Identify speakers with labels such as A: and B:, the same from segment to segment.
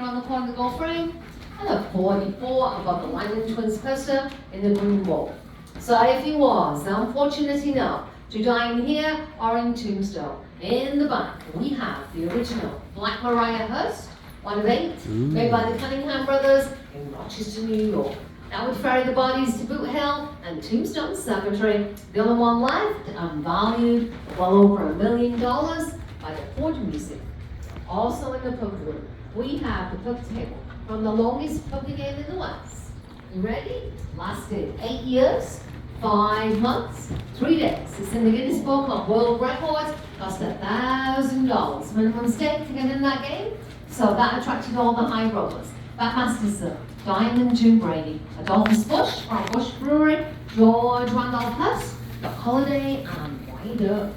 A: On the corner of the gold frame, and a 44 above the Lightning Twins poster in the green wall. So if you was unfortunate enough to dine here or in Tombstone, in the back we have the original Black Mariah hearse, one of 8, made by the Cunningham brothers in Rochester, New York. That would ferry the bodies to Boot Hill and Tombstone Cemetery, the only one left, and valued well over $1 million by the Ford Museum. Also in the pub room, we have the pub table from the longest pub game in the West. You ready? Lasted 8 years, 5 months, 3 days. It's in the Guinness Book of World Records. Cost $1,000 minimum stake to get in that game. So that attracted all the high rollers. Bat Masterson, Diamond June Brady, Adolphus Bush from Bush Brewery, George Randolph Huss, Doc Holliday, and Wyatt Earp.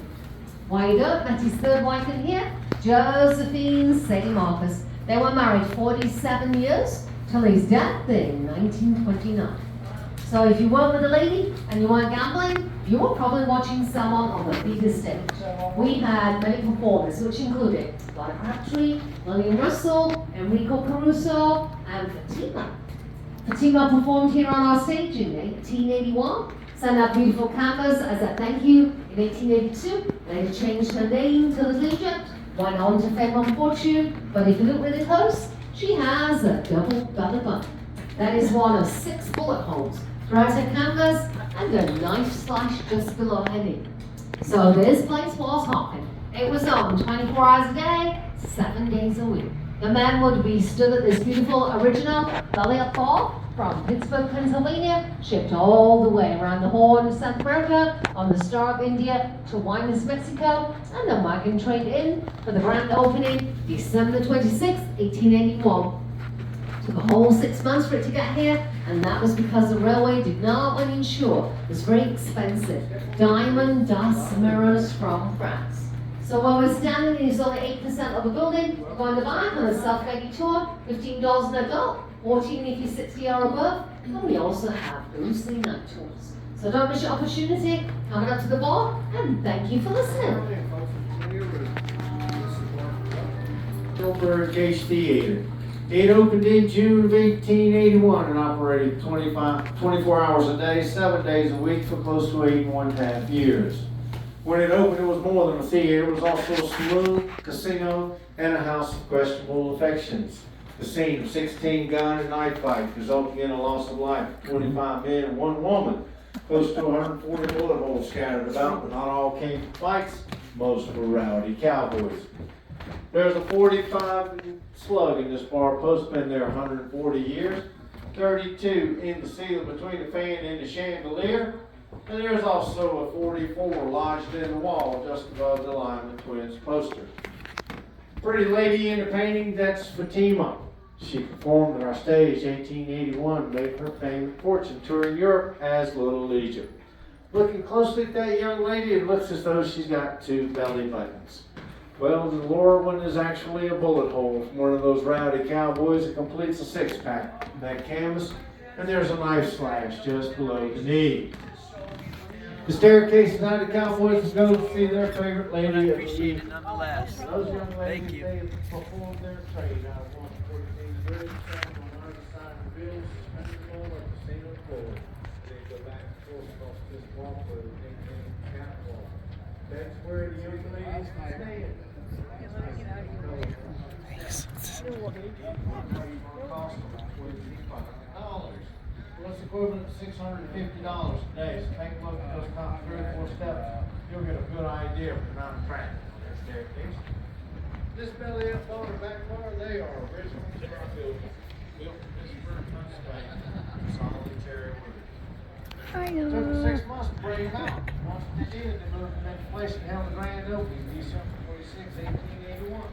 A: Wyatt Earp met his third wife in here, Josephine St. Marcus. They were married 47 years till his death in 1929. So if you weren't with a lady and you weren't gambling, you were probably watching someone on the biggest stage. We had many performers, which included Donna Crabtree, Lillian Russell, Enrico Caruso, and Fatima. Fatima performed here on our stage in 1881, sent out beautiful canvas as a thank you in 1882, later changed her name to Little Egypt, went on to fame and fortune, but if you look really close, she has a double belly button. That is one of 6 bullet holes throughout her canvas and a knife slash just below her knee. So this place was hopping. It was on 24 hours a day, 7 days a week. The men would be stood at this beautiful original belly up bar from Pittsburgh, Pennsylvania, shipped all the way around the Horn of South America, on the Star of India to Guaymas, Mexico, and the wagon train in for the grand opening December 26, 1881. Took a whole 6 months for it to get here, and that was because the railway did not want to insure. It was very expensive. Diamond dust mirrors from France. So while we're standing, it's only 8% of the building. We're going to buy on a self-guided tour, $15 an adult, 14 if you're 60 or above, and we also have Brucey night tours. So don't miss your opportunity, coming up to the bar, and thank you for listening.
B: Silver Case Theater. It opened in June of 1881 and operated 24 hours a day, 7 days a week for close to 8.5 years. When it opened, it was more than a theater. It was also a saloon, casino, and a house of questionable affections. The scene of 16 gun and knife fights resulting in a loss of life of 25 men and 1 woman. Close to 140 bullet holes scattered about, but not all came from fights. Most were rowdy cowboys. There's a 45 slug in this bar post, been there 140 years. 32 in the ceiling between the fan and the chandelier. And there's also a 44 lodged in the wall just above the Lyman Twins poster. Pretty lady in the painting, that's Fatima. She performed on our stage 1881, made her fame and fortune touring Europe as Little Egypt. Looking closely at that young lady, it looks as though she's got 2 belly buttons. Well, the lower one is actually a bullet hole from one of those rowdy cowboys that completes a 6-pack in that canvas, and there's a knife slash just below the knee. The staircase is now the cowboys to go to see their favorite lady of the
C: Appreciate it
B: evening.
C: nonetheless.
B: Those young ladies,
C: Thank you.
B: they have performed their trade out of 114 years, standing on either side of the bill, suspended floor like the ceiling floor. They go back and forth across this walkway with nicknamed catwalk. That's where the young ladies can stand. Cost about $25. Well, it's equivalent to $650 today. So take a look at those top 3 or 4 steps. You'll get a good idea of the amount of traffic on their staircase. This belly up bar and back bar, they are original star buildings. Built in Pittsburgh, Pennsylvania. Solitary wood. Took them 6 months to break them out. Once they did, they moved them into place and held the grand opening December 26, 1881.